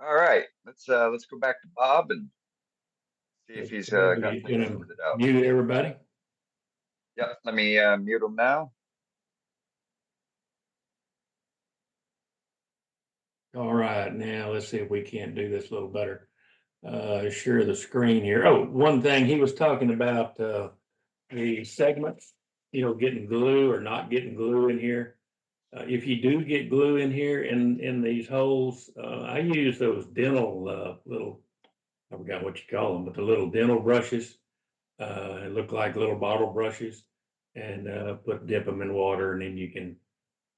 All right, let's go back to Bob and see if he's got He's things gonna sorted out. mute everybody. Yep, let me mute him now. All right, now let's see if we can't do this a little better. Share the screen here. Oh, one thing he was talking about the segments, getting glue or not getting glue in here. If you do get glue in here in these holes, I use those dental little, I forgot what you call them, but the little dental brushes. It look like little bottle brushes, and dip them in water, and then you can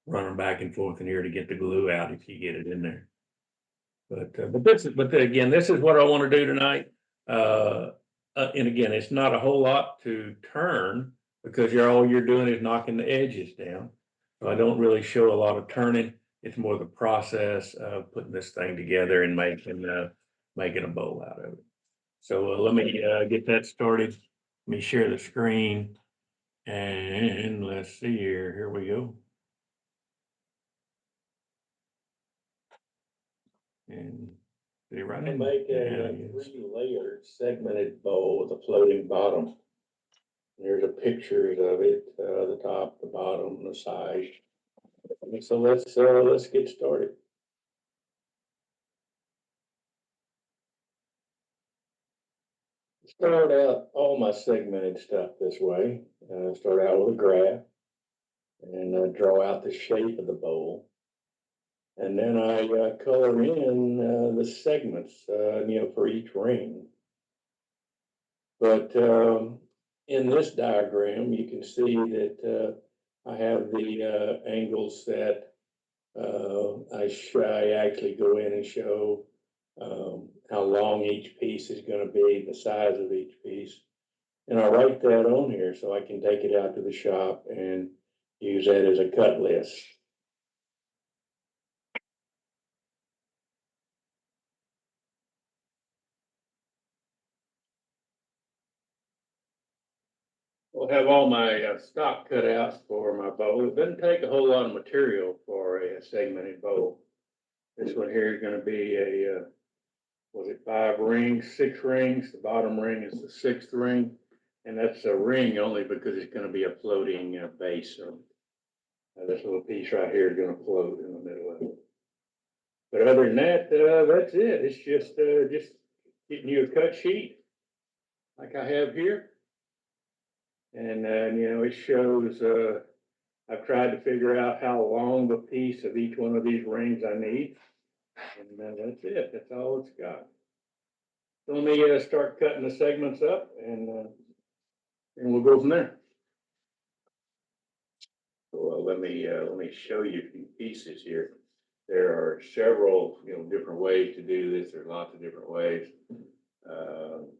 run them back and forth in here to get the glue out if you get it in there. But again, this is what I want to do tonight. And again, it's not a whole lot to turn because all you're doing is knocking the edges down. So I don't really show a lot of turning. It's more the process of putting this thing together and making a bowl out of it. So let me get that started. Let me share the screen, and let's see here. Here we go. And they right in. Make a 3-layered segmented bowl with a floating bottom. There's a picture of it, the top, the bottom, the side. So let's get started. Start out all my segmented stuff this way. Start out with a graph and draw out the shape of the bowl. And then I color in the segments, for each ring. But in this diagram, you can see that I have the angles set. I actually go in and show how long each piece is going to be, the size of each piece. And I write that on here so I can take it out to the shop and use that as a cut list. We'll have all my stock cut out for my bowl. It doesn't take a whole lot of material for a segmented bowl. This one here is going to be a, was it 5 rings, 6 rings? The bottom ring is the 6th ring. And that's a ring only because it's going to be a floating base. So this little piece right here is going to float in the middle of it. But other than that, that's it. It's just getting you a cut sheet like I have here. And it shows, I've tried to figure out how long the piece of each one of these rings I need. And that's it. That's all it's got. So let me start cutting the segments up and we'll go from there. Well, let me show you a few pieces here. There are several, different ways to do this. There's lots of different ways.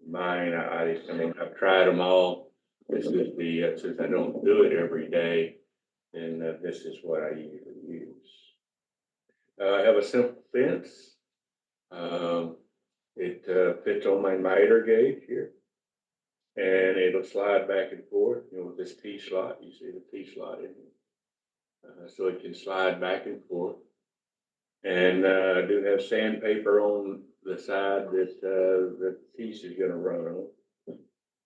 Mine, I've tried them all. This is since I don't do it every day, then this is what I usually use. I have a simple fence. It fits on my miter gauge here, and it'll slide back and forth. With this T slot, you see the T slot in here, so it can slide back and forth. And I do have sandpaper on the side that the piece is going to run on.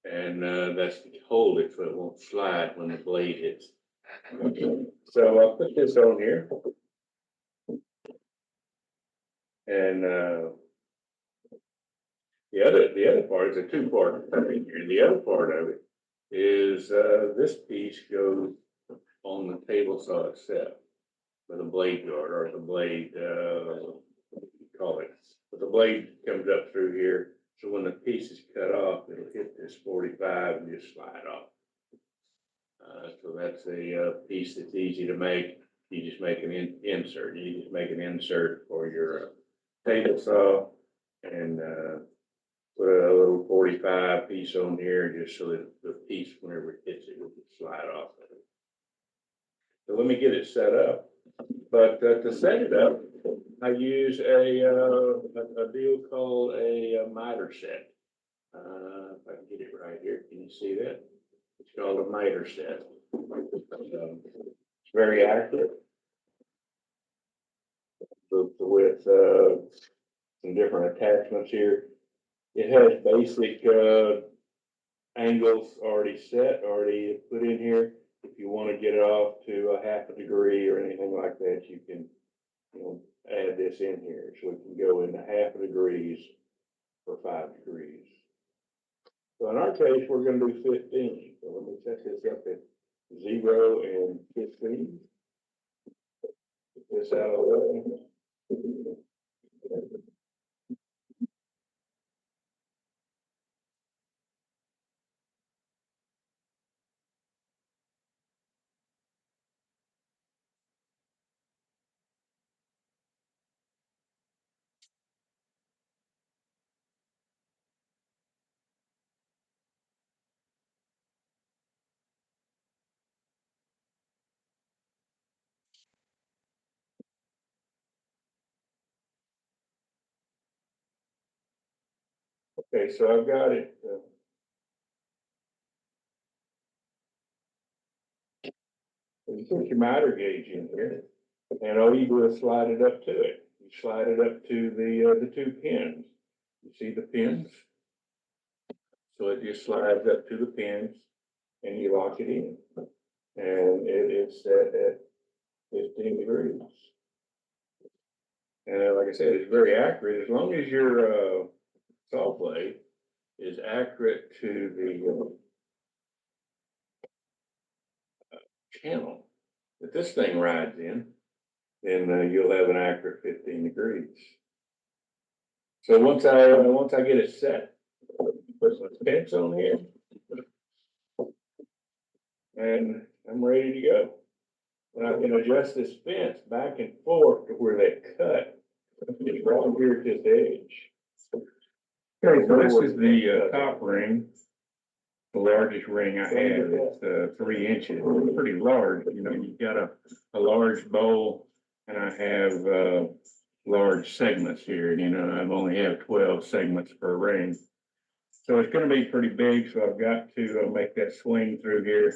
And that's to hold it so it won't slide when the blade hits. So I'll put this on here. And the other part is a 2-part thing here. The other part of it is this piece goes on the table saw itself with a blade guard or the blade, what do you call it? But the blade comes up through here. So when the piece is cut off, it'll hit this 45 and just slide off. So that's a piece that's easy to make. You just make an insert. You just make an insert for your table saw and put a little 45 piece on here just so that the piece, whenever it hits it, will slide off of it. So let me get it set up. But to set it up, I use a deal called a miter set. If I can get it right here, can you see that? It's called a miter set. It's very accurate. The width some different attachments here. It has basic, angles already set, already put in here. If you want to get it off to a half a degree or anything like that, you can, add this in here. So we can go into half a degrees for 5 degrees. So in our case, we're going to do 15. So let me set this up at 0 and 15. Get this out of the way. Okay, so I've got it. You put your miter gauge in here, and all you do is slide it up to it. You slide it up to the 2 pins. You see the pins? So it just slides up to the pins, and you lock it in, and it is set at 15 degrees. And like I said, it's very accurate as long as your saw blade is accurate to the channel that this thing rides in, then you'll have an accurate 15 degrees. So once I get it set, put some pins on here, and I'm ready to go. And I can adjust this fence back and forth to where they cut. It's right here at this edge. Okay, so this is the top ring. The largest ring I have. It's 3 inches. It's pretty large. You've got a large bowl, and I have large segments here. I've only have 12 segments per ring. So it's going to be pretty big. So I've got to make that swing through here.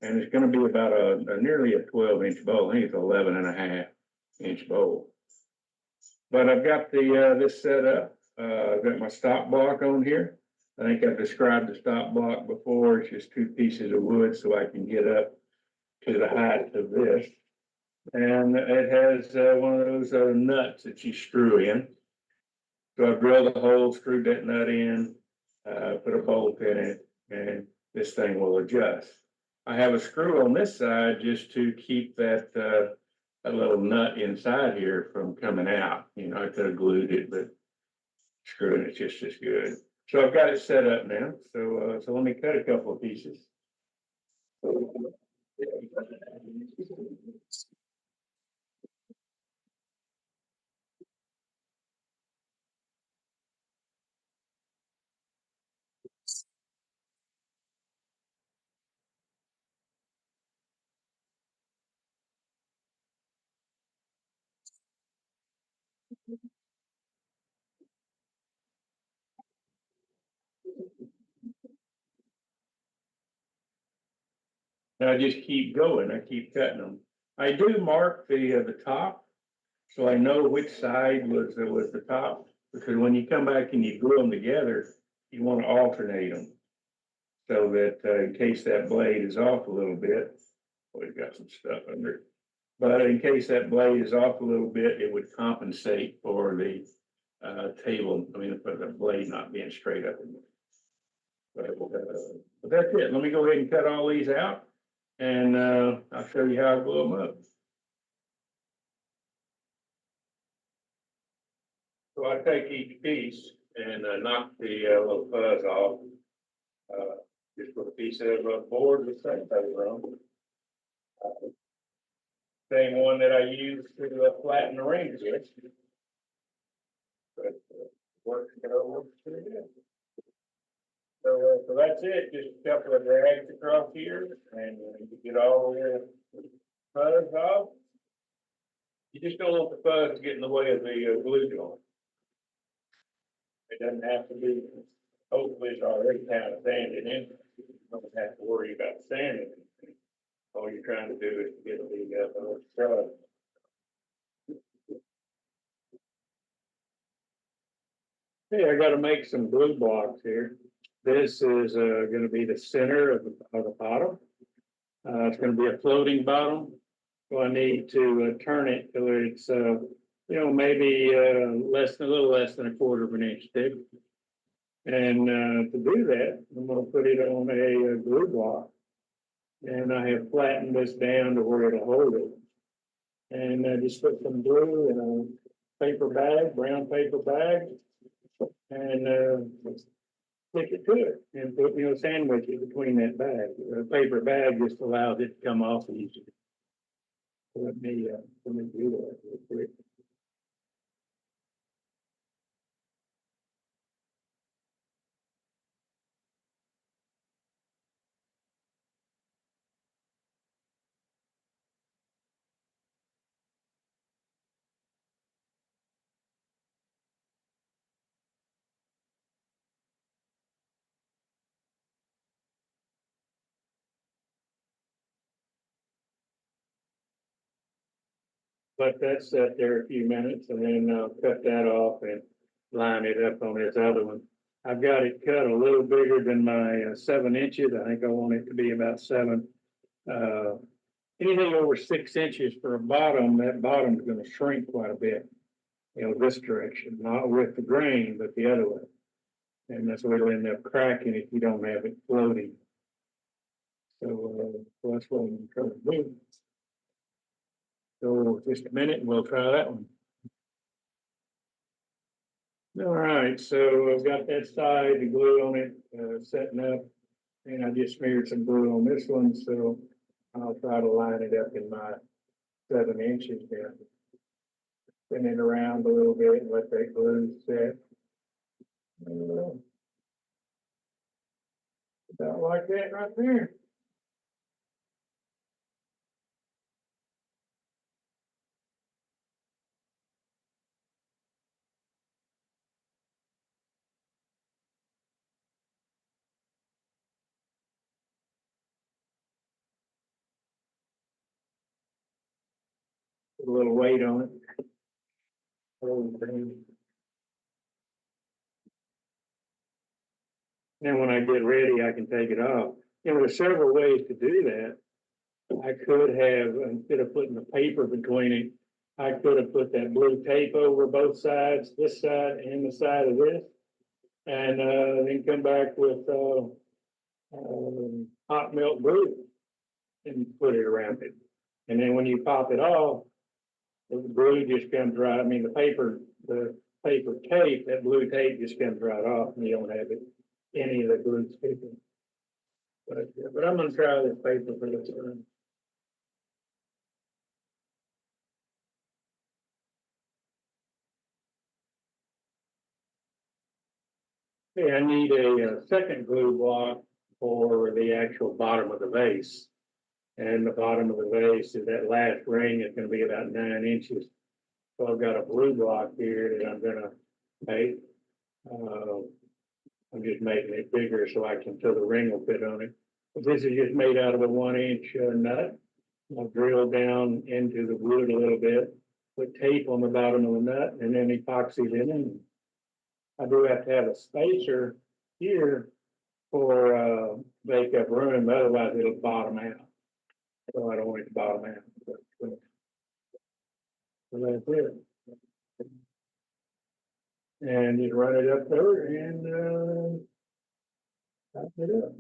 And it's going to be about a nearly a 12-inch bowl. I think it's 11.5-inch bowl. But I've got this set up. I've got my stop block on here. I think I've described the stop block before. It's just 2 pieces of wood so I can get up to the height of this. And it has one of those nuts that you screw in. So I drilled a hole, screwed that nut in, put a bolt in it, and this thing will adjust. I have a screw on this side just to keep that little nut inside here from coming out. I could have glued it, but screwing it's just as good. So I've got it set up now. So let me cut a couple of pieces. And I just keep going. I keep cutting them. I do mark the top, so I know which side was the top. Because when you come back and you glue them together, you want to alternate them, so that in case that blade is off a little bit, we've got some stuff under it. But in case that blade is off a little bit, it would compensate for the table. For the blade not being straight up. But that's it. Let me go ahead and cut all these out, and I'll show you how I glue them up. So I take each piece and knock the little fuzz off. Just put a piece of board with sandpaper on. Same one that I use to flatten the rings with. But works pretty good. So that's it. Just a couple of drags across here, and you get all the fuzz off. You just don't want the fuzz to get in the way of the glue joint. It doesn't have to be. Hopefully, it's already kind of sanded in. You don't have to worry about sanding. All you're trying to do is get the fuzz. Hey, I gotta make some glue blocks here. This is gonna be the center of the bottom. It's gonna be a floating bottom. So I need to turn it till it's maybe a little less than a quarter of an inch thick. And to do that, I'm gonna put it on a glue block. And I have flattened this down to where it'll hold it. And just put some glue in a paper bag, brown paper bag, and stick it to it and put, sandwich it between that bag. A paper bag just allows it to come off easy. Let me do that real quick. Let that set there a few minutes and then I'll cut that off and line it up on this other one. I've got it cut a little bigger than my 7 inches. I think I want it to be about 7. Uh, Anything over 6 inches for a bottom, that bottom's gonna shrink quite a bit. This direction, not with the grain, but the other way. And that's where it'll end up cracking if you don't have it floating. So that's what I'm trying to do. So just a minute and we'll try that one. All right, so I've got that side, the glue on it, setting up. And I just smeared some glue on this one, so I'll try to line it up in my 7 inches there. Spin it around a little bit and let that glue set. About like that right there. Put a little weight on it. Then when I get ready, I can take it off. There's several ways to do that. I could have, instead of putting the paper between it, I could have put that blue tape over both sides, this side and the side of this. And then come back with hot melt glue and put it around it. And then when you pop it off, the glue just comes right. I mean, the paper tape, that blue tape just comes right off, and you don't have any of the glue sticking. But I'm gonna try this paper for this one. Okay, I need a second glue block for the actual bottom of the vase. And the bottom of the vase is that last ring is gonna be about 9 inches. So I've got a blue block here that I'm gonna make. I'm just making it bigger so the ring will fit on it. But this is just made out of a 1 inch nut. I'll drill down into the wood a little bit, put tape on the bottom of the nut and then epoxy it in. I do have to have a spacer here for make up room, otherwise it'll bottom out. So I don't want it to bottom out. So that's it. And just run it up there and top it up.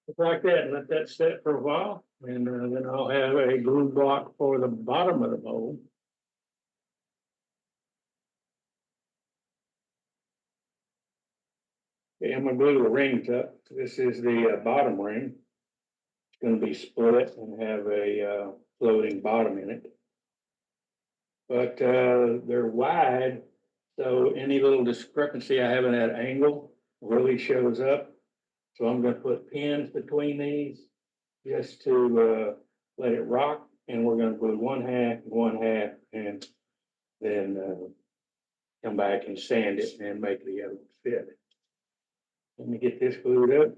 Just like that, let that set for a while, and then I'll have a glue block for the bottom of the mold. Okay, I'm gonna glue the rings up. This is the bottom ring. It's gonna be split and have a floating bottom in it. But they're wide, so any little discrepancy I have in that angle really shows up. So I'm gonna put pins between these just to let it rock, and we're gonna glue 1/2 and then come back and sand it and make the other fit. Let me get this glued up.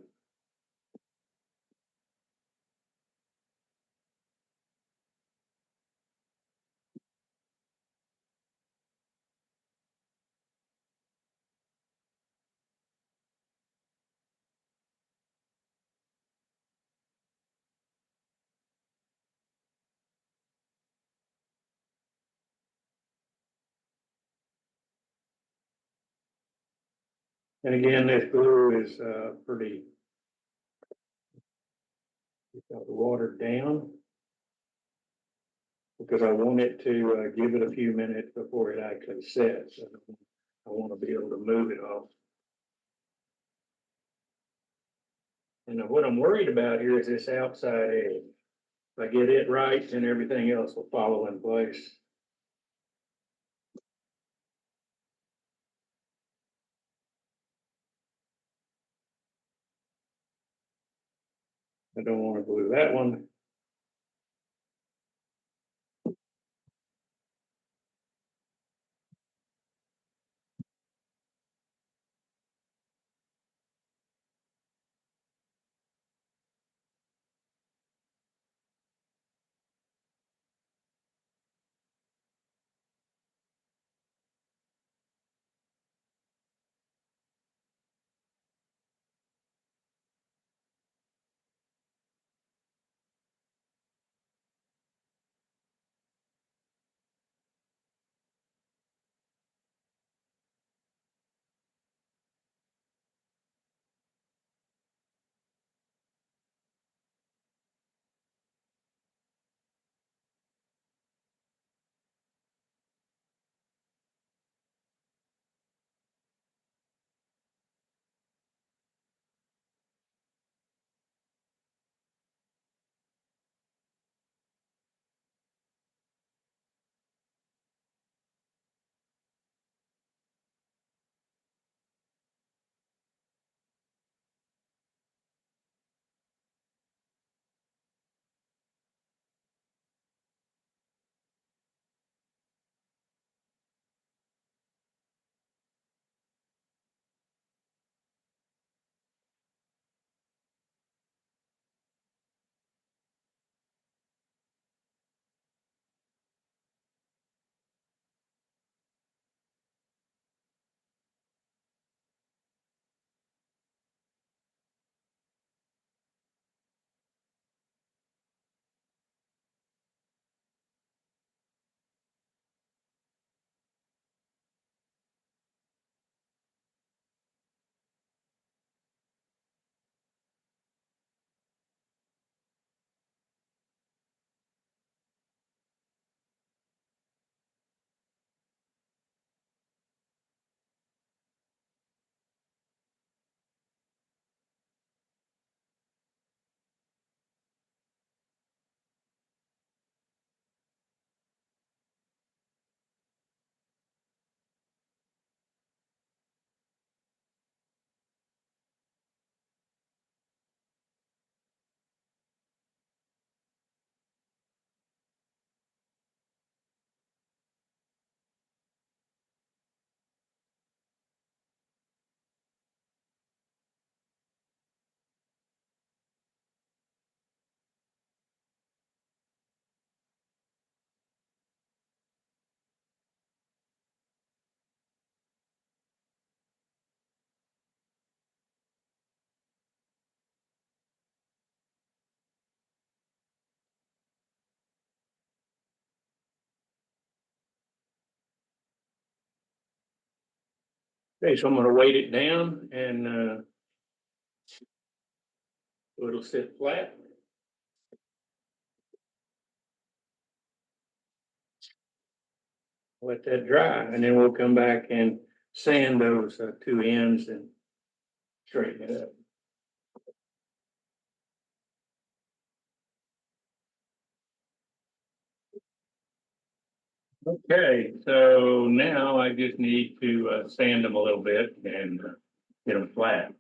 And again, this glue is pretty watered down because I want it to give it a few minutes before it actually sets. I want to be able to move it off. And what I'm worried about here is this outside edge. If I get it right, then everything else will follow in place. I don't want to glue that one. Okay, so I'm going to weight it down and so it'll sit flat. Let that dry, and then we'll come back and sand those two ends and straighten it up. Okay, so now I just need to sand them a little bit and get them flat.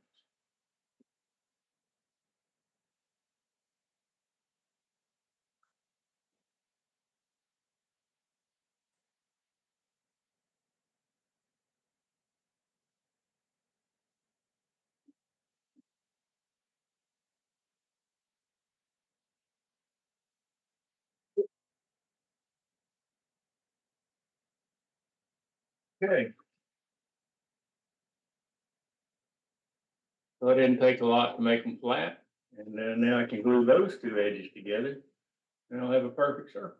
Okay. So it didn't take a lot to make them flat, and then now I can glue those two edges together, and I'll have a perfect circle.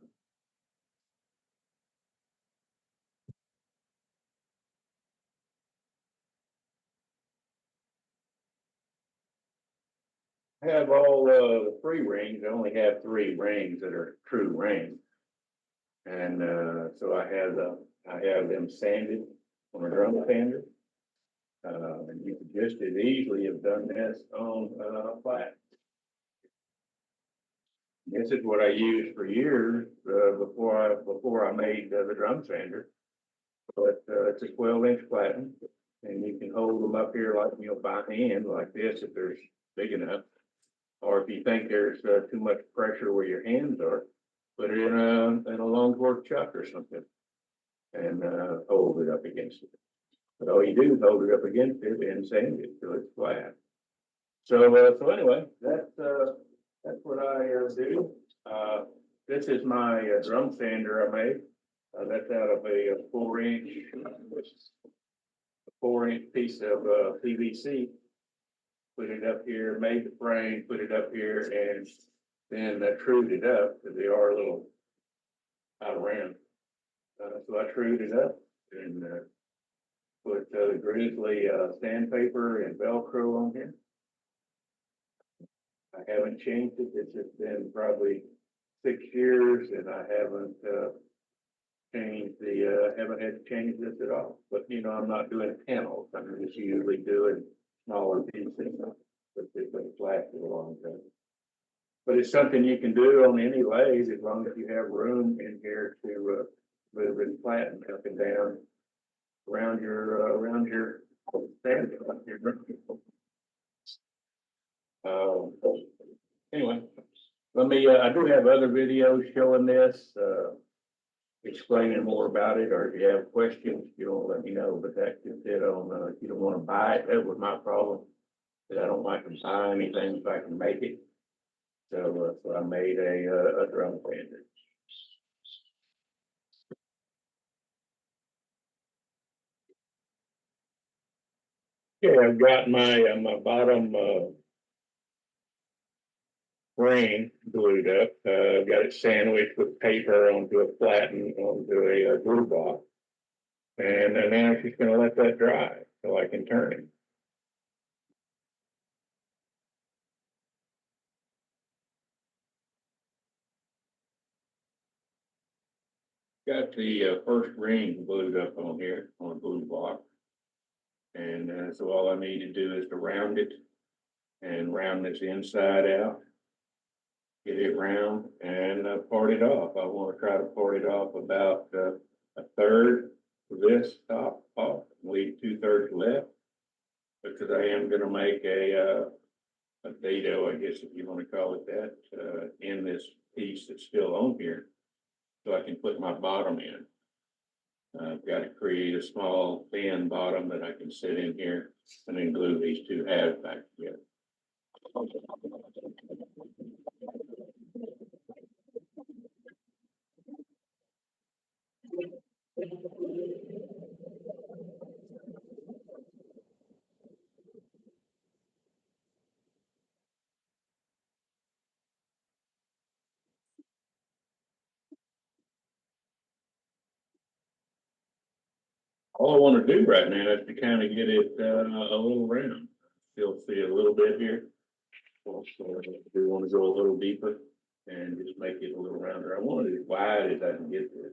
have all the free rings. I only have 3 rings that are true rings. And so I have them sanded on a drum sander. And you could just as easily have done this on flat. This is what I used for years before I made the drum sander. But it's a 12-inch platen, and you can hold them up here like by hand like this if there's big enough. Or if you think there's too much pressure where your hands are, put it in a long torque chuck or something, and hold it up against it. But all you do is hold it up against it and sand it till it's flat. So anyway, that's what I do. This is my drum sander I made. That's out of a 4-inch piece of PVC. Put it up here, made the frame, put it up here, and then trued it up because they are a little out of round. So I trued it up and put the grizzly sandpaper and Velcro on here. I haven't changed it. It's just been probably 6 years, and I haven't haven't had to change this at all. But I'm not doing panels. I'm just usually doing smaller pieces, but it's been flat for a long time. But it's something you can do on any lathe as long as you have room in here to move and flatten up and down around your stand. Anyway, let me. I do have other videos showing this, explaining more about it. Or if you have questions, you don't let me know. But that's just it on. If you don't want to buy it, that was my problem. That I don't like to buy anything if I can make it. So I made a drum sander. Okay, I've got my bottom ring glued up. Got it sandwiched with paper onto a flatten onto a glue block, and now she's going to let that dry so I can turn it. Got the first ring glued up on here on a glue block, and so all I need to do is to round it and round this inside out. Get it round and part it off. I want to try to part it off about a third of this top off, leave 2/3 left, because I am going to make a dado, I guess if you want to call it that, in this piece that's still on here, so I can put my bottom in. I've got to create a small thin bottom that I can sit in here and then glue these 2 halves back together. All I want to do right now is to kind of get it a little round. Still see a little bit here. So I do want to go a little deeper and just make it a little rounder. I want it as wide as I can get this.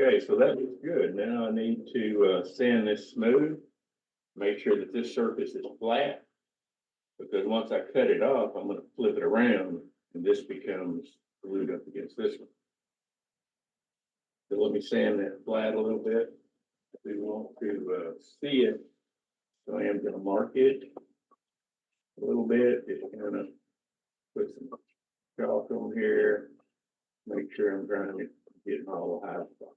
Okay, so that looks good. Now I need to sand this smooth, make sure that this surface is flat. Because once I cut it off, I'm gonna flip it around and this becomes glued up against this one. So let me sand that flat a little bit. If we want to see it, so I am gonna mark it a little bit, just kind of put some chalk on here. Make sure I'm trying to get all the high spots.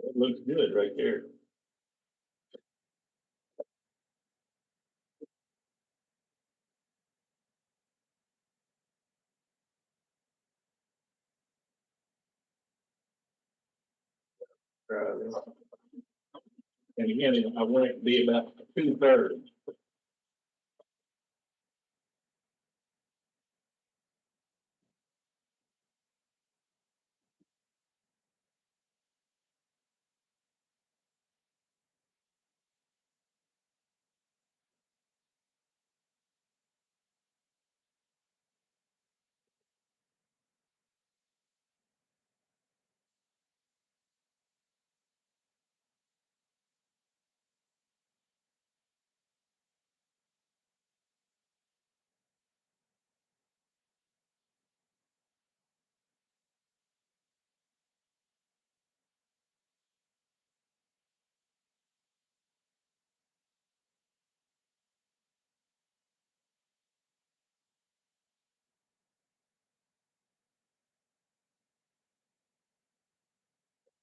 It looks good right there. Try this. And again, I want it to be about 2/3.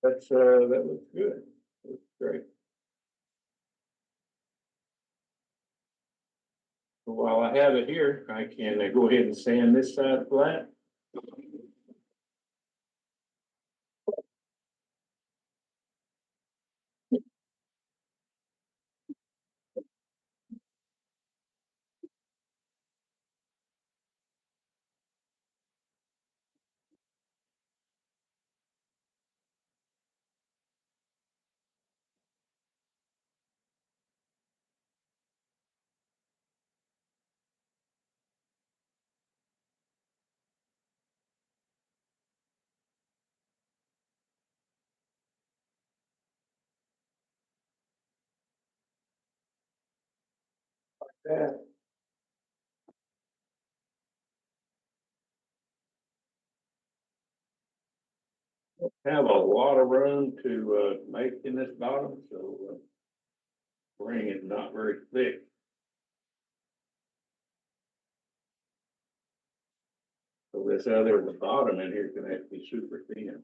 That looks good. Looks great. So while I have it here, I can go ahead and sand this side flat. That. Have a lot of room to make in this bottom, so ring is not very thick. So this other, the bottom in here can actually be super thin.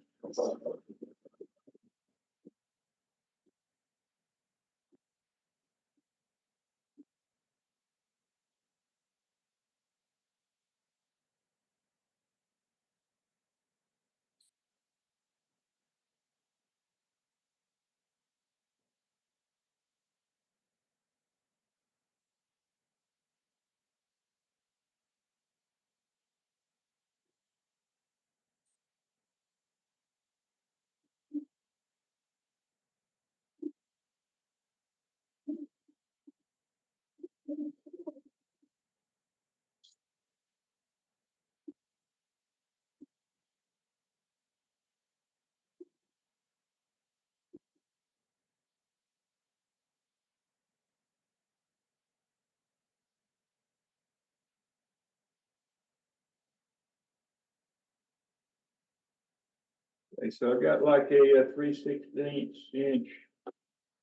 Okay, so I got like a 3/16 inch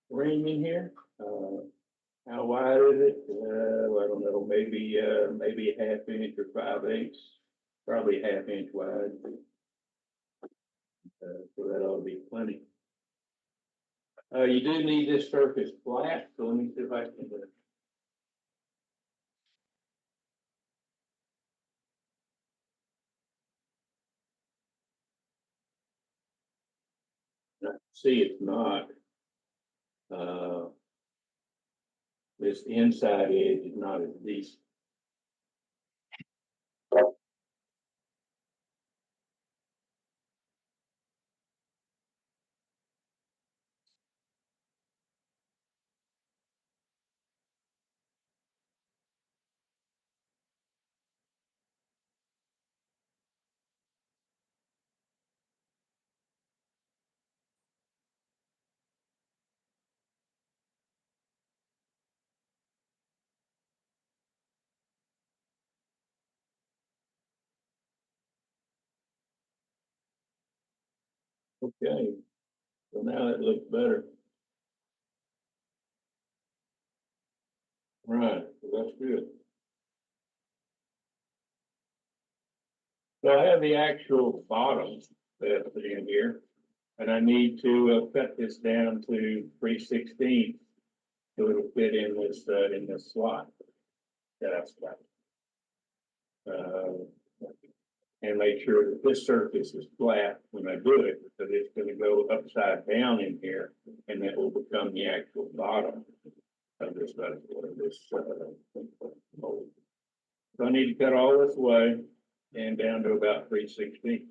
ring in here. How wide is it? I don't know, maybe a 1/2 inch or 5/8, probably a 1/2 inch wide. So that ought to be plenty. You do need this surface flat, so let me see if I can do it. See, it's not. Uh, this inside edge is not as decent. Okay, so now it looks better. Right, so that's good. So I have the actual bottom that's in here, and I need to cut this down to 3/16. So it'll fit in this slot that I've got. And make sure that this surface is flat when I do it, because it's gonna go upside down in here, and that will become the actual bottom of this, mold. So I need to cut all this away and down to about 3/16.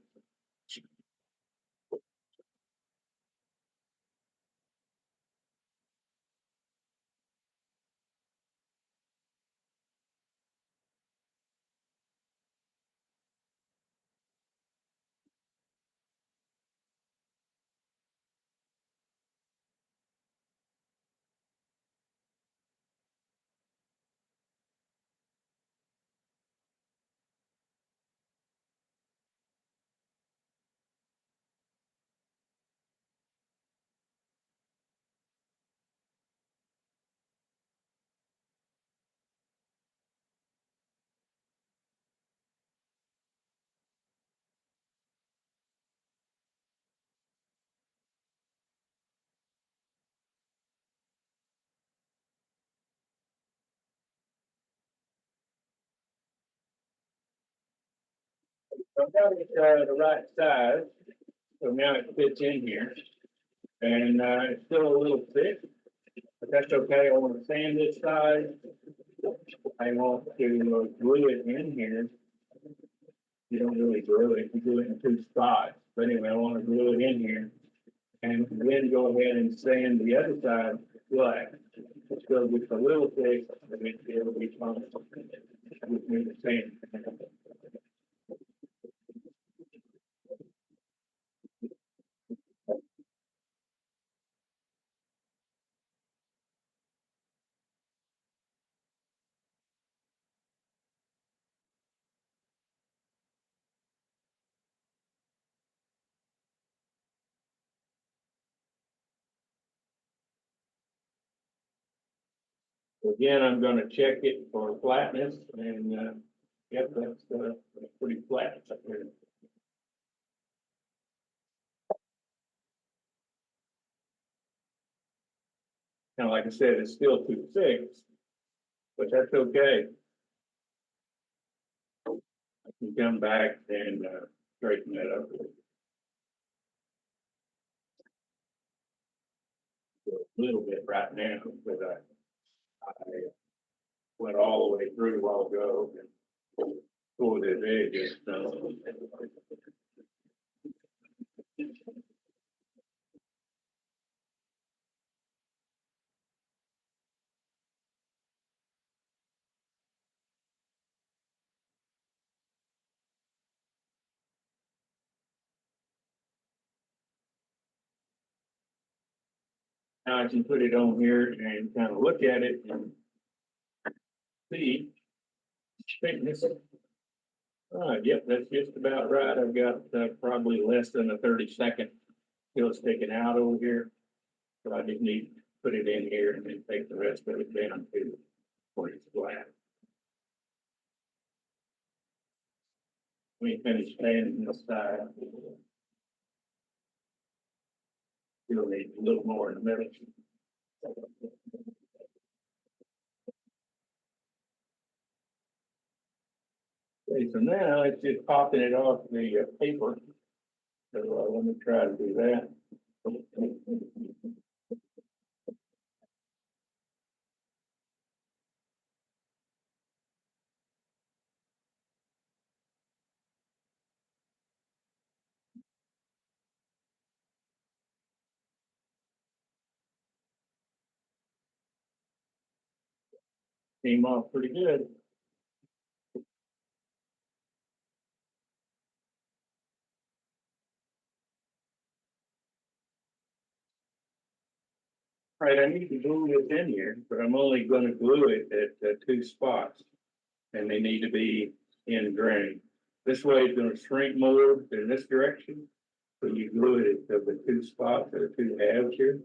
So I've got it the right size, so now it fits in here, and it's still a little thick, but that's okay. I want to sand this side. I want to glue it in here. You don't really glue it, you glue it in two spots. But anyway, I want to glue it in here, and then go ahead and sand the other side black. So it's a little thick, but it'll be fine. With me the same. Again, I'm gonna check it for flatness and, yep, that's pretty flat up here. Kind of like I said, it's still too thick, but that's okay. I can come back and, straighten that up a little bit right now, but I went all the way through a while ago and pulled it edges. So now I can put it on here and kind of look at it and see thickness. All right, yep, that's just about right. I've got probably less than a 30-second till it's taken out over here. So I just need to put it in here and then take the rest of it down to where it's flat. Let me finish sanding this side. Still need a little more in the middle. Okay, so now it's just popping it off the paper. So let me try to do that. Came off pretty good. All right, I need to glue this in here, but I'm only gonna glue it at two spots. And they need to be in grain. This way it's gonna shrink more in this direction. So you glue it at the two spots or two halves here.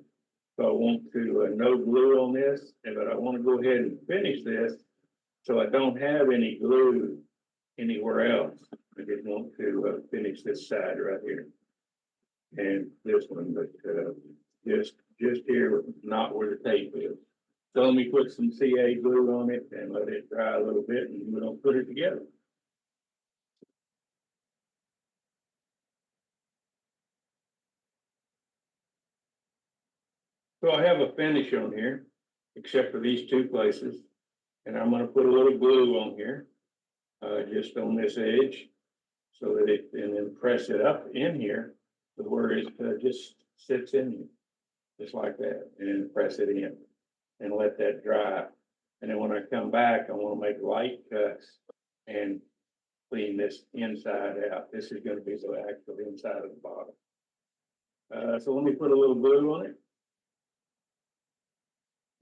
So I want to, no glue on this, but I wanna go ahead and finish this. So I don't have any glue anywhere else. I just want to, finish this side right here. And this one, but, just here, not where the tape is. So let me put some CA glue on it and let it dry a little bit and we're gonna put it together. So I have a finish on here, except for these two places. And I'm gonna put a little glue on here, just on this edge. So that it, and then press it up in here to where it just sits in here. Just like that, and then press it in and let that dry. And then when I come back, I wanna make light cuts and clean this inside out. This is gonna be the actual inside of the bottle. So let me put a little glue on it.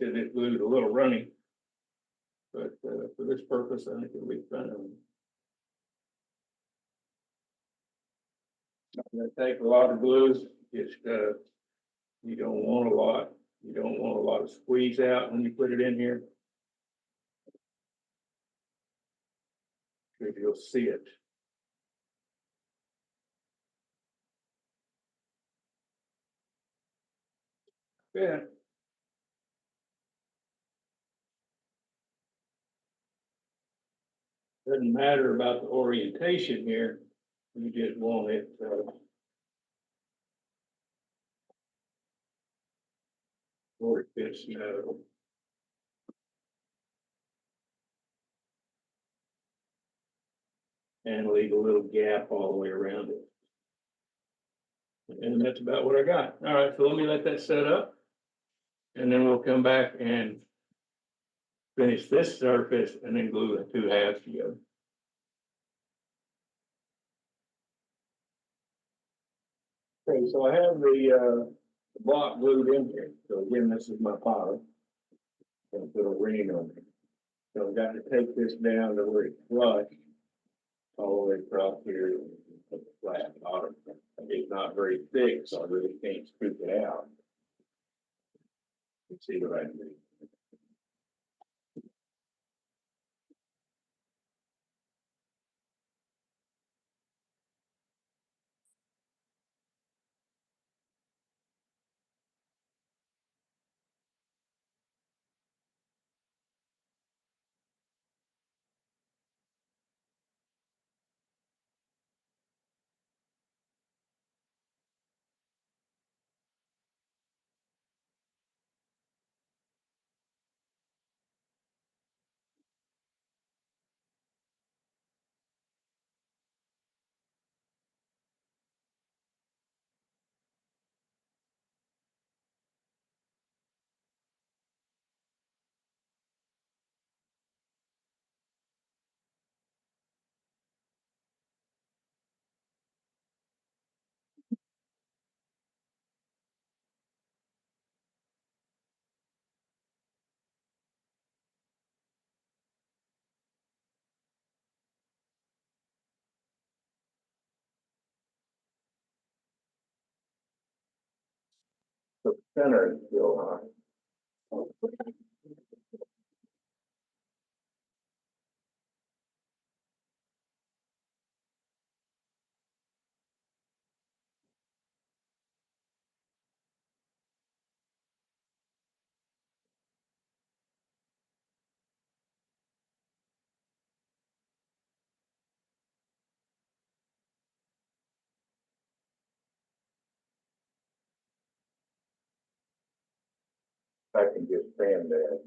Cause it glued a little runny. But, for this purpose, I think it'll be fine. I'm gonna take a lot of glue, just, you don't want a lot. You don't want a lot of squeeze out when you put it in here. Because you'll see it. Yeah. Doesn't matter about the orientation here. You just want it, where it fits, and leave a little gap all the way around it. And that's about what I got. All right, so let me let that set up. And then we'll come back and finish this surface and then glue the two halves together. Okay, so I have the block glued in here. So again, this is my bottom. I'm gonna put a ring on it. So I've got to take this down to where it's flush all the way across here. The flat bottom. It's not very thick, so I really can't scoop it out. You see what I mean? The center is still on. I can just stand there.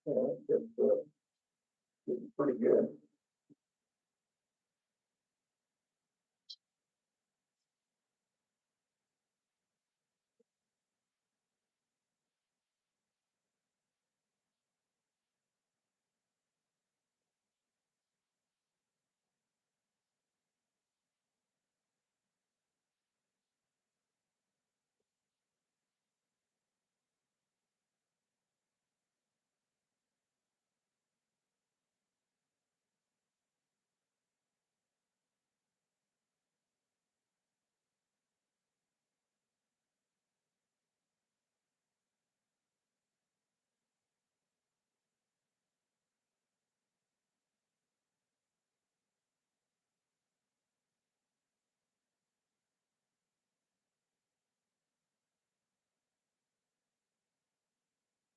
Yeah, it's pretty good.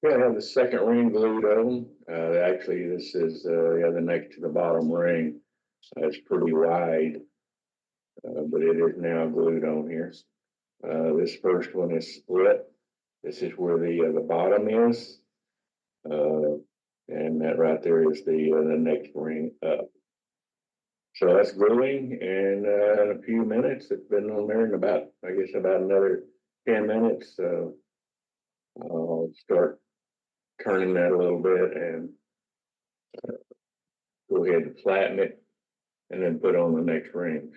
Yeah, I have the second ring glued on. Actually, this is the next to the bottom ring. It's pretty wide, but it is now glued on here. This first one is split. This is where the bottom is, and that right there is the next ring up. So that's gluing, and in a few minutes, it's been on there in about, I guess, about another 10 minutes. So I'll start turning that a little bit and go ahead and flatten it and then put on the next rings.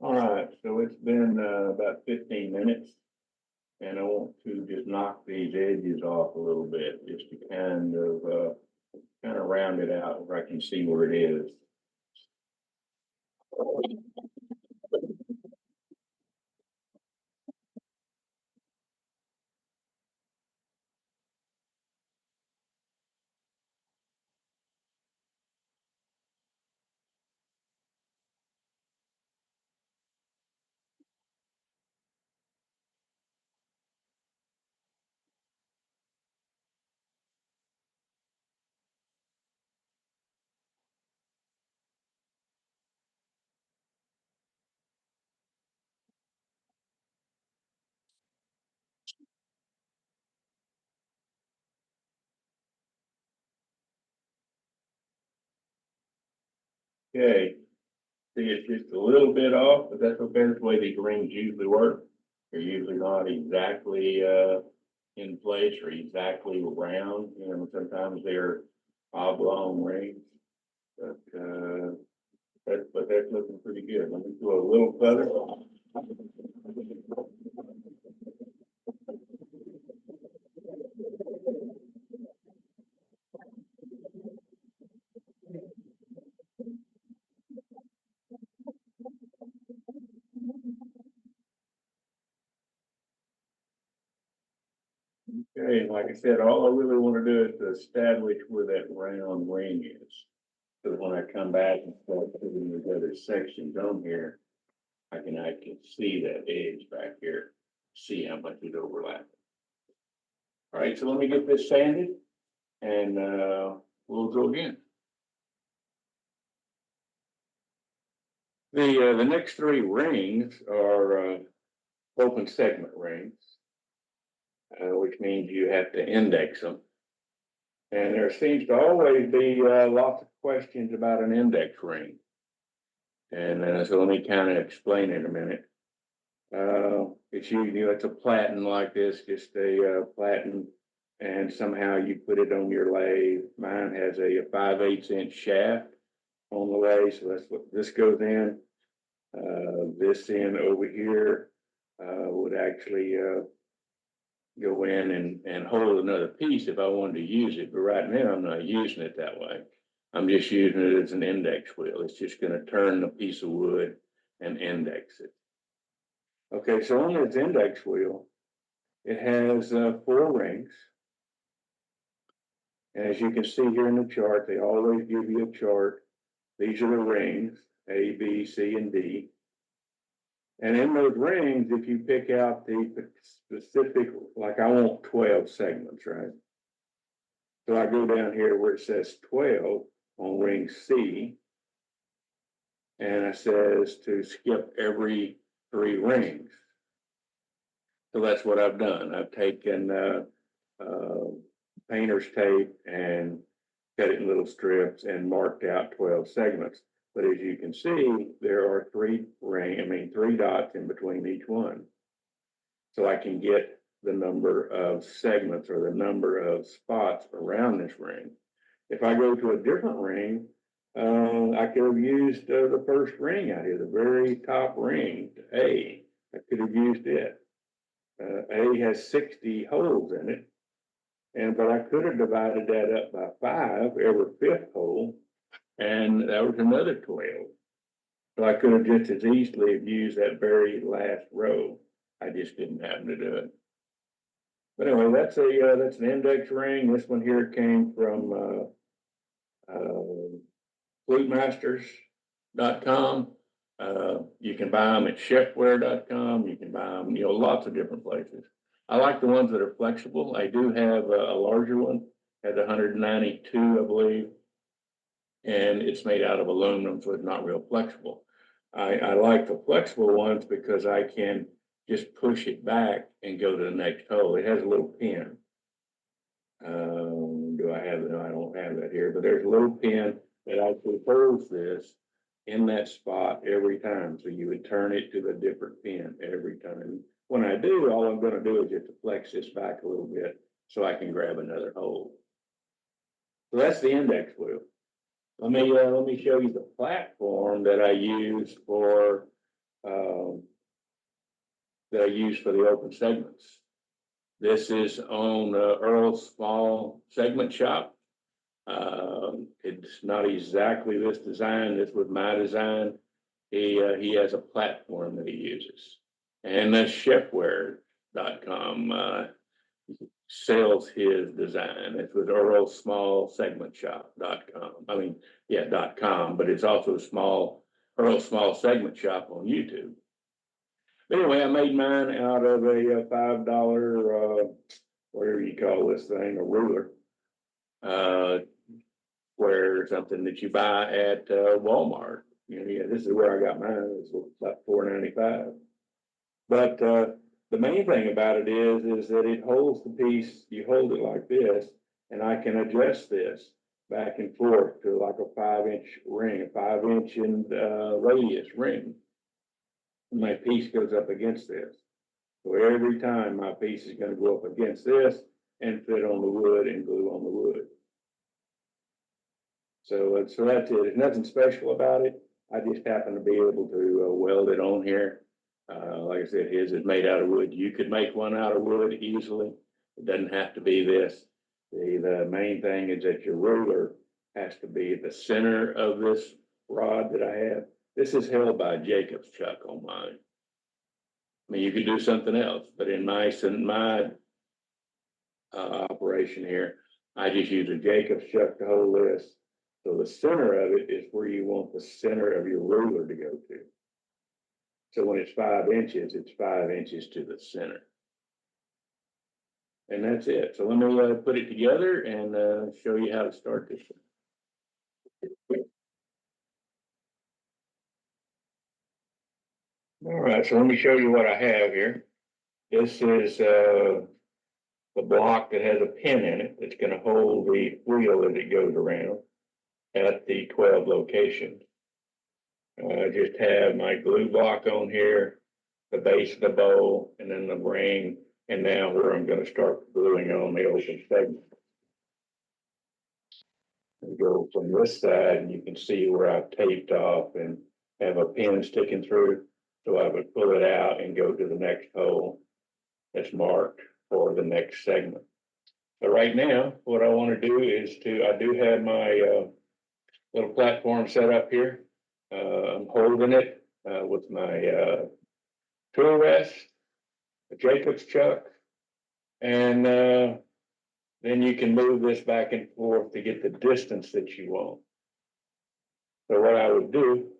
All right, so it's been about 15 minutes, and I want to just knock these edges off a little bit, just to kind of round it out where I can see where it is. Okay, see, it's just a little bit off, but that's okay. That's the way these rings usually work. They're usually not exactly in place or exactly round. You know, sometimes they're oblong rings, but that's looking pretty good. Let me go a little further. Okay, and like I said, all I really want to do is to establish where that round ring is. So when I come back and start putting the other sections on here, I can see that edge back here, see how much it overlaps. All right, so let me get this sanded and we'll go again. The next three rings are open segment rings, which means you have to index them. And there seems to always be lots of questions about an index ring. And so let me kind of explain in a minute. It's usually, it's a platen like this, just a platen, and somehow you put it on your lathe. Mine has a 5/8 inch shaft on the lathe, so that's what this goes in. This end over here would actually go in and hold another piece if I wanted to use it, but right now I'm not using it that way. I'm just using it as an index wheel. It's just going to turn the piece of wood and index it. Okay, so on this index wheel, it has 4 rings. As you can see here in the chart, they always give you a chart. These are the rings, A, B, C, and D. And in those rings, if you pick out the specific, like I want 12 segments, right? So I go down here where it says 12 on ring C, and it says to skip every 3 rings. So that's what I've done. I've taken painter's tape and cut it in little strips and marked out 12 segments. But as you can see, there are 3 dots in between each one. So I can get the number of segments or the number of spots around this ring. If I go to a different ring, I could have used the first ring out here, the very top ring, A. I could have used it. A has 60 holes in it, but I could have divided that up by 5, every 5th hole, and that was another 12. So I could have just as easily have used that very last row. I just didn't happen to do it. But anyway, that's an index ring. This one here came from FluteMasters.com. You can buy them at chefware.com. You can buy them, lots of different places. I like the ones that are flexible. I do have a larger one at 192, I believe, and it's made out of aluminum, so it's not real flexible. I like the flexible ones because I can just push it back and go to the next hole. It has a little pin. Do I have it? No, I don't have that here, but there's a little pin that actually holds this in that spot every time. So you would turn it to the different pin every time. When I do, all I'm going to do is just to flex this back a little bit so I can grab another hole. So that's the index wheel. Let me show you the platform that I use for the open segments. This is on Earl's small segment shop. It's not exactly this design. This was my design. He has a platform that he uses, and chefware.com sells his design. It's with Earl's small segment shop.com. .com, but it's also Earl's small segment shop on YouTube. But anyway, I made mine out of a $5, whatever you call this thing, a ruler, where something that you buy at Walmart. This is where I got mine. It's about $4.95. But the main thing about it is that it holds the piece. You hold it like this, and I can adjust this back and forth to like a 5-inch ring, a 5-inch in radius ring. My piece goes up against this. So every time my piece is going to go up against this and fit on the wood and glue on the wood. So that's it. There's nothing special about it. I just happen to be able to weld it on here. Like I said, his is made out of wood. You could make one out of wood easily. It doesn't have to be this. The main thing is that your ruler has to be at the center of this rod that I have. This is held by a Jacobs chuck on mine. I mean, you could do something else, but in my operation here, I just use a Jacobs chuck to hold this. So the center of it is where you want the center of your ruler to go to. So when it's 5 inches, it's 5 inches to the center. And that's it. So let me put it together and show you how to start this. All right, so let me show you what I have here. This is the block that has a pin in it that's gonna hold the wheel as it goes around at the 12 locations. I just have my glue block on here, the base of the bowl, and then the ring, and now where I'm gonna start gluing on the open segment. And go from this side, and you can see where I've taped off and have a pin sticking through. So I would pull it out and go to the next hole that's marked for the next segment. So right now, what I want to do is I do have my little platform set up here. I'm holding it with my tool rest, a Jacob's chuck, and then you can move this back and forth to get the distance that you want. So what I would do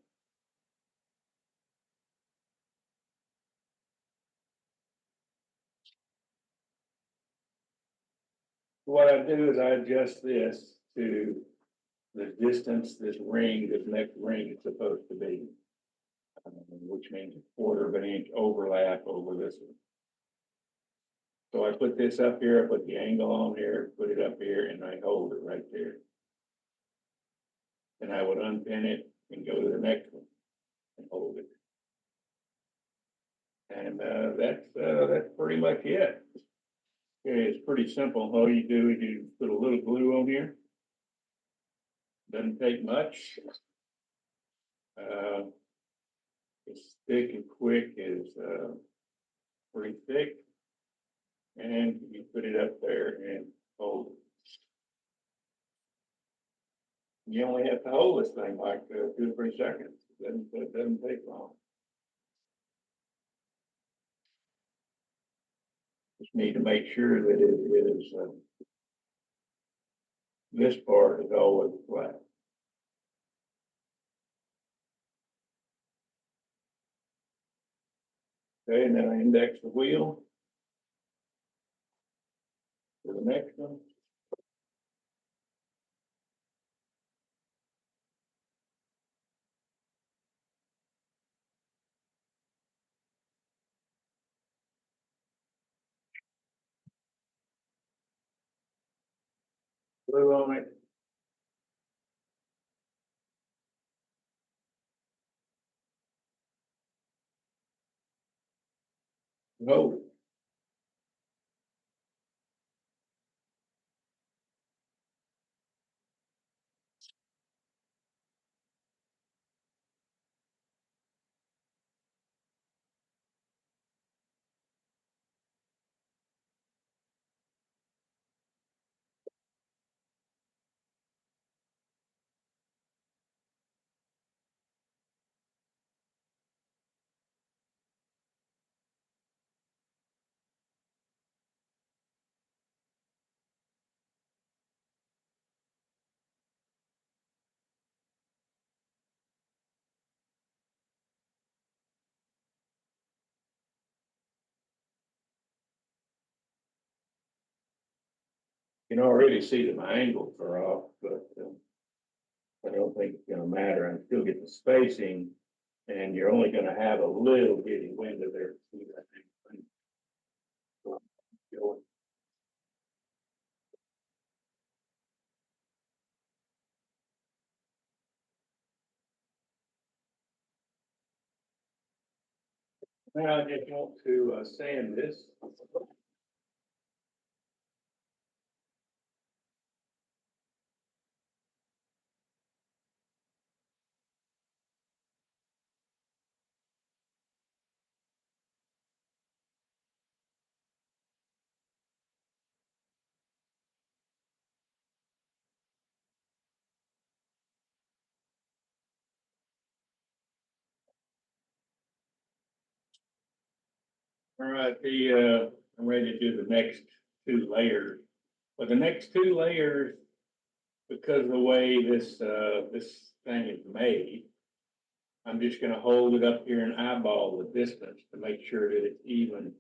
is I adjust this to the distance this next ring is supposed to be, which means a quarter of an inch overlap over this one. So I put this up here, I put the angle on here, put it up here, and I hold it right there. And I would unpin it and go to the next one and hold it. And that's pretty much it. Okay, it's pretty simple. All you do is you put a little glue on here. Doesn't take much. It's thick and quick is pretty thick. And you put it up there and hold it. You only have to hold this thing like 2 or 3 seconds. It doesn't take long. Just need to make sure that it is, this part is always flat. Okay, and then I index the wheel to the next one. Glue on it. Hold it. You can already see that my angles are off, but I don't think it's going to matter. I still get the spacing, and you're only going to have a little bitty window there to see that thing. Now I just want to sand this. All right, I'm ready to do the next 2 layers. But the next 2 layers, because of the way this thing is made, I'm just going to hold it up here and eyeball the distance to make sure that it's even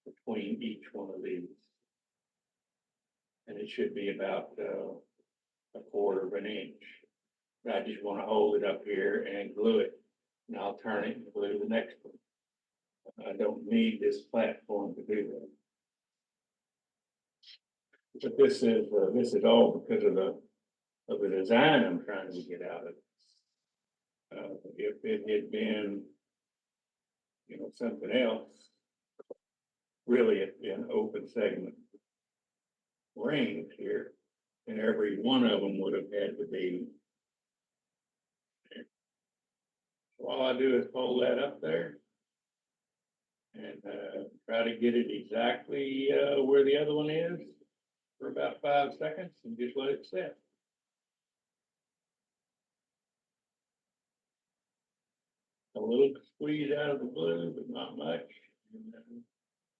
between each one of these. And it should be about a quarter of an inch. I just want to hold it up here and glue it, and I'll turn it and glue the next one. I don't need this platform to do that. But this is all because of the design I'm trying to get out of it. If it had been, something else, really an open segment range here, and every one of them would have had to be. So all I do is pull that up there and try to get it exactly where the other one is for about 5 seconds and just let it set. A little squeeze out of the blue, but not much. And then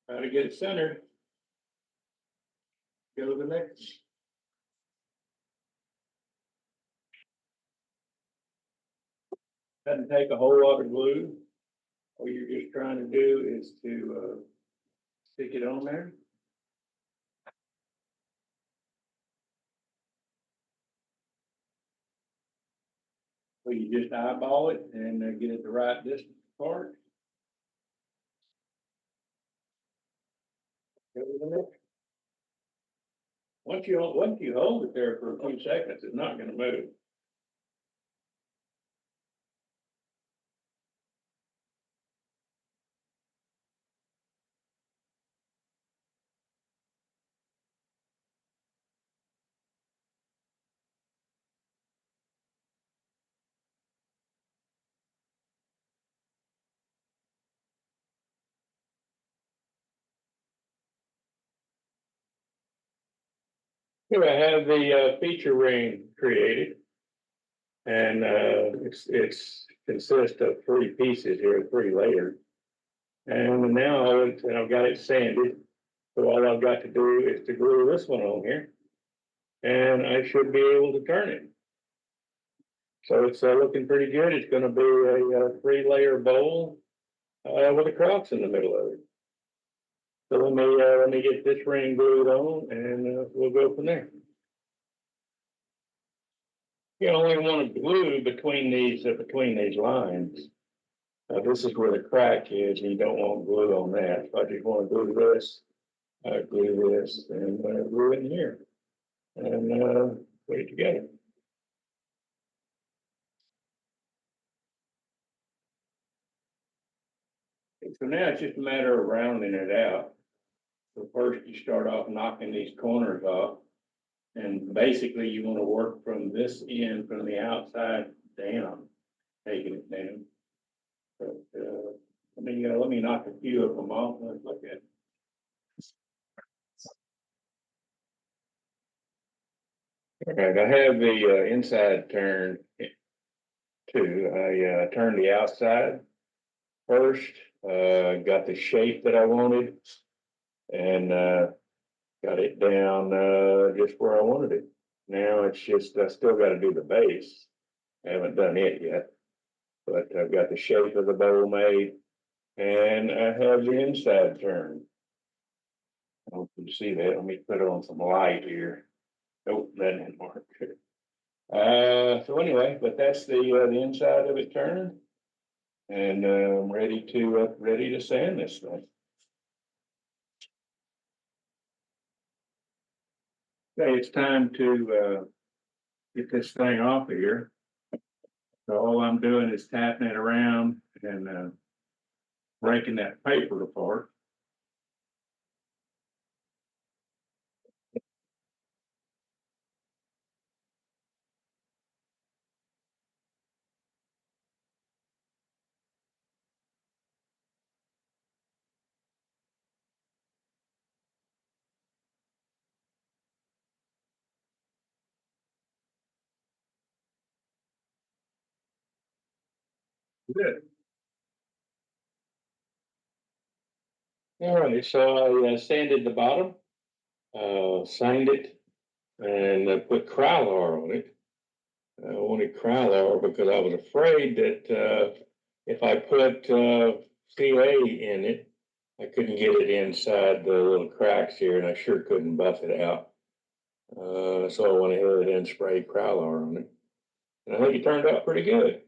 try to get it centered. Go to the next. Doesn't take a whole lot of glue. All you're just trying to do is to stick it on there. So you just eyeball it and get it the right distance apart. Go to the next. Once you hold it there for a few seconds, it's not going to move. Here I have the feature ring created, and it's consists of 3 pieces here, 3 layers. And now I've got it sanded, so all I've got to do is to glue this one on here, and I should be able to turn it. So it's looking pretty good. It's going to be a 3-layer bowl with the Crocs in the middle of it. So let me get this ring glued on, and we'll go from there. You only want to glue between these lines. This is where the crack is, and you don't want glue on that. So I just want to glue this, and glue it in here, and put it together. So now it's just a matter of rounding it out. So first you start off knocking these corners off. And basically you want to work from this end, from the outside down, taking it down. But let me knock a few of them off. Let's look at it. All right, I have the inside turned too. I turned the outside first, got the shape that I wanted, and got it down just where I wanted it. Now it's just, I still got to do the base. I haven't done it yet, but I've got the shape of the bowl made, and I have the inside turned. I don't know if you can see that. Let me put it on some light here. Nope, that didn't work. So anyway, but that's the inside of it turned, and I'm ready to sand this thing. Okay, it's time to get this thing off of here. So all I'm doing is tapping it around and breaking that paper apart. Good. All right, so I sanded the bottom, sanded it, and put Krylar on it. I wanted Krylar because I was afraid that if I put CA in it, I couldn't get it inside the little cracks here, and I sure couldn't buff it out. So I went ahead and sprayed Krylar on it, and I think it turned out pretty good.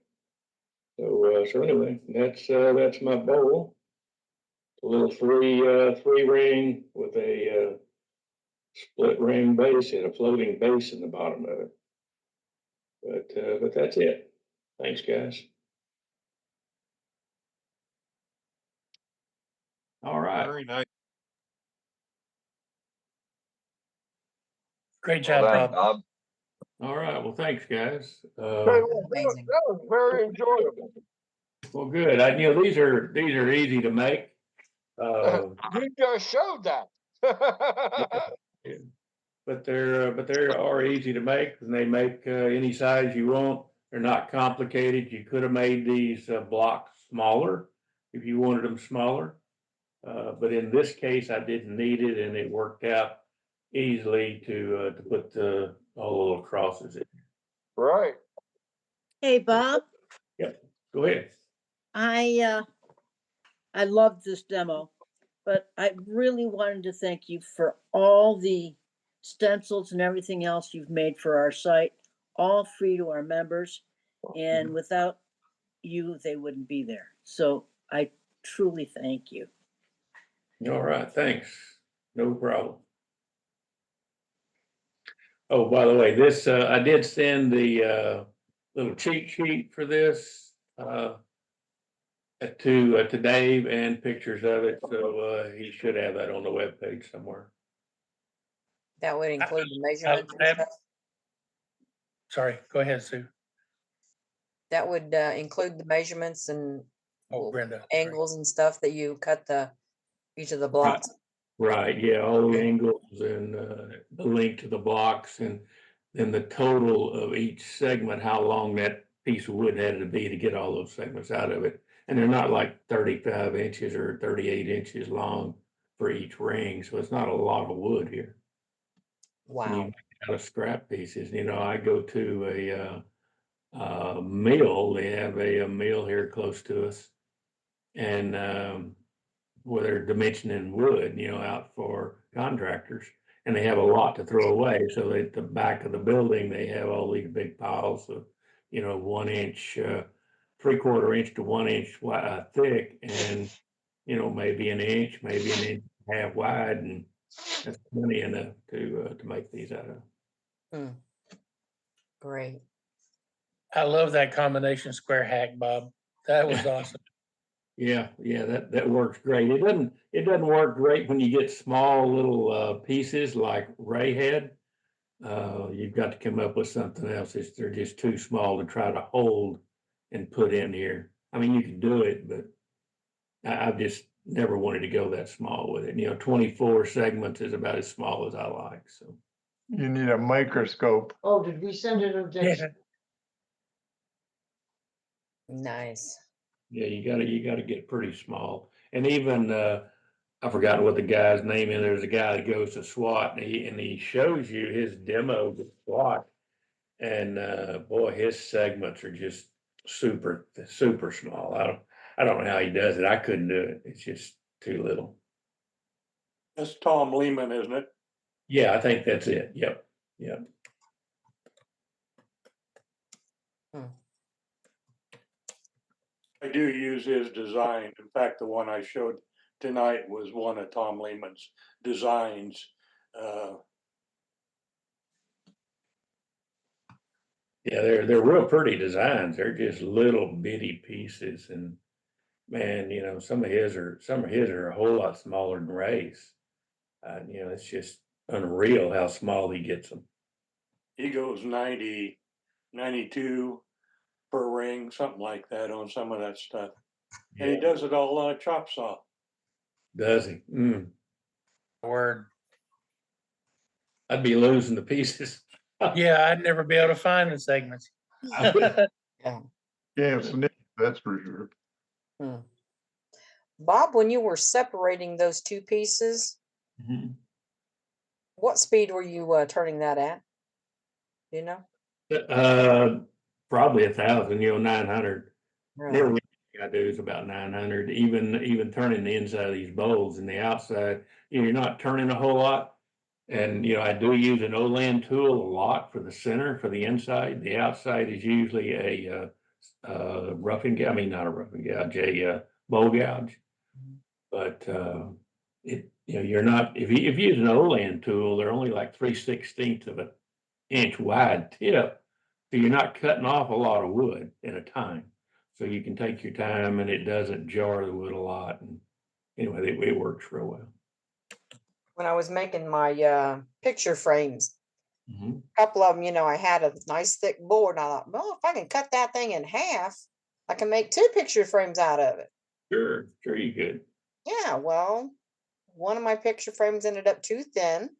So anyway, that's my bowl. A little three ring with a split ring base and a floating base in the bottom of it. But that's it. Thanks, guys. All right. Very nice. Great Well job, done, Bob. Bob. All right. Well, thanks, guys. Amazing. That was very enjoyable. Well, good. These are easy to make. You just showed that. But they are easy to make, and they make any size you want. They're not complicated. You could have made these blocks smaller if you wanted them smaller. But in this case, I didn't need it, and it worked out easily to put all the little crosses in. Right. Hey, Bob, Go ahead. I loved this demo, but I really wanted to thank you for all the stencils and everything else you've made for our site, all free to our members. And without you, they wouldn't be there. So I truly thank you. All right, thanks. No problem. Oh, by the way, this I did send the little cheat sheet for this to Dave and pictures of it, so he should have that on the webpage somewhere. That would include the measurements and stuff. Sorry, go ahead, Sue. That would include the measurements and Oh, Brenda. sorry. angles and stuff that you cut each of the blocks. Right, yeah, all the angles and the link to the blocks and then the total of each segment, how long that piece of wood had to be to get all those segments out of it. And they're not like 35 inches or 38 inches long for each ring, so it's not a lot of wood here. Wow. You make it out of scrap pieces. I go to a mill. They have a mill here close to us, and where they're dimensioning wood, out for contractors, and they have a lot to throw away. So at the back of the building, they have all these big piles of, 1 inch, 3/4 inch to 1 inch thick, and maybe an inch, maybe an inch and a half wide, and that's plenty enough to make these out of. Great. I love that combination square hack, Bob. That was awesome. Yeah, that works great. It doesn't work great when you get small little pieces like Ray had. You've got to come up with something else. They're just too small to try to hold and put in here. I mean, you can do it, but I've just never wanted to go that small with it. 24 segments is about as small as I like. So You need a microscope. Oh, did we send it a Yeah. Nice. yeah, you gotta get pretty small. And even I forgot what the guy's name is. There's a guy that goes to SWAT, and he shows you his demo with SWAT, and boy, his segments are just super small. I don't know how he does it. I couldn't do it. It's just too little. That's Tom Lehman, isn't it? Yeah, I think that's it. Yep. I do use his design. In fact, the one I showed tonight was one of Tom Lehman's designs. Yeah, they're real pretty designs. They're just little bitty pieces, and man, some of his are a whole lot smaller than Ray's. It's just unreal how small he gets them. He goes 90, 92 per ring, something like that on some of that stuff. And he does it all on a chop saw. Does he? Word. I'd be losing the pieces. Yeah, I'd never be able to find the segments. Yeah. Yeah, snip, that's for sure. Bob, when you were separating those two pieces, Mhm. what speed were you turning that at? Do you know? Probably 1,000, 900. Really? Everything I do is about 900, even turning the inside of these bowls and the outside, you're not turning a whole lot. And, I do use an Olan tool a lot for the center, for the inside. The outside is usually a roughing gouge, not a roughing gouge, a bowl gouge. But You know, you're not, if you use an Olan tool, they're only like 3/16 of an inch wide tip. So you're not cutting off a lot of wood at a time. So you can take your time and it doesn't jar the wood a lot. And anyway, it works real well. When I was making my picture frames, Mhm. a couple of them, I had a nice thick board. And I thought, well, if I can cut that thing in half, I can make 2 picture frames out of it. Sure, you could. Yeah, well, one of my picture frames ended up too thin,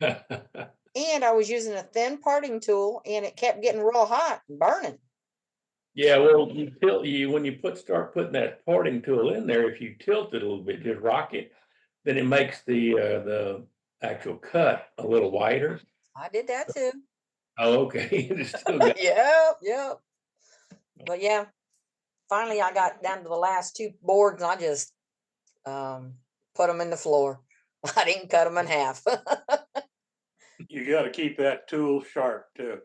and I was using a thin parting tool, and it kept getting real hot and burning. Yeah, well, when you start putting that parting tool in there, if you tilt it a little bit, just rock it, then it makes the actual cut a little wider. I did that too. Oh, okay. It's still got, Yep. But yeah, finally I got down to the last 2 boards, and I just put them in the floor. I didn't cut them in half. You gotta keep that tool sharp too.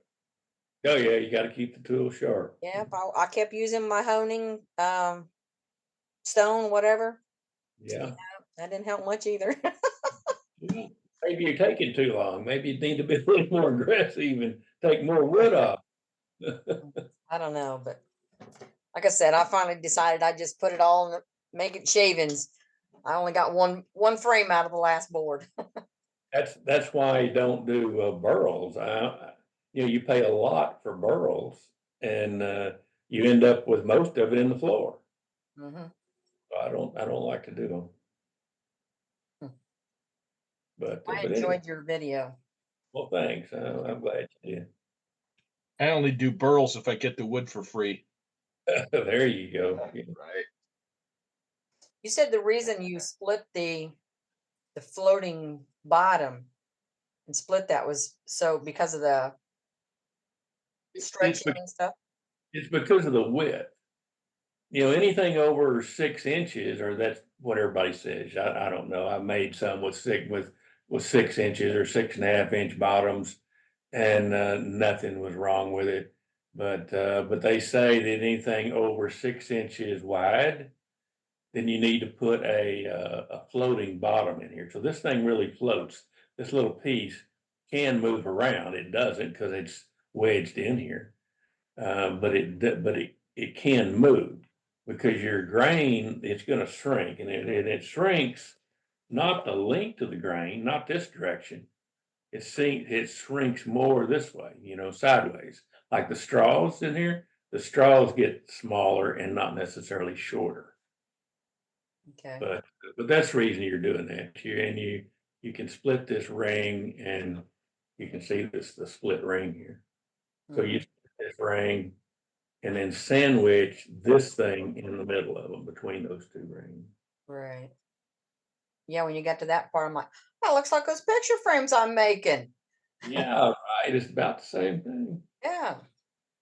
oh yeah, you got to keep the tool sharp. Yep, I kept using my honing stone, whatever. Yeah. That didn't help much either. Yeah. Maybe you're taking too long. Maybe you need to be a little more aggressive and take more wood off. I don't know, but like I said, I finally decided I just put it all in make it shavings. I only got one frame out of the last board. That's why I don't do burls. You pay a lot for burls, and you end up with most of it in the floor. Hmm. I don't like to do them. But I anyway, enjoyed your video. well, thanks. I'm glad you did. I only do burls if I get the wood for free. There you go. Right. You said the reason you split the floating bottom and split that was so because of the stretching and stuff. It's because of the width. Anything over 6 inches, or that's what everybody says. I don't know. I made some with 6 inches or 6.5 inch bottoms, and nothing was wrong with it. But they say that anything over 6 inches wide, then you need to put a floating bottom in here. So this thing really floats. This little piece can move around. It doesn't because it's wedged in here, but it can move because your grain, it's going to shrink, and it shrinks not the length of the grain, not this direction. It shrinks more this way, sideways. Like the straws in here, the straws get smaller and not necessarily shorter. Okay. But that's the reason you're doing that. You can split this ring, and you can see the split ring here. So you split this ring and then sandwich this thing in the middle of them between those 2 rings. Right. Yeah, when you got to that part, I'm like, that looks like those picture frames I'm making. Yeah, right. It's about the same thing. Yeah.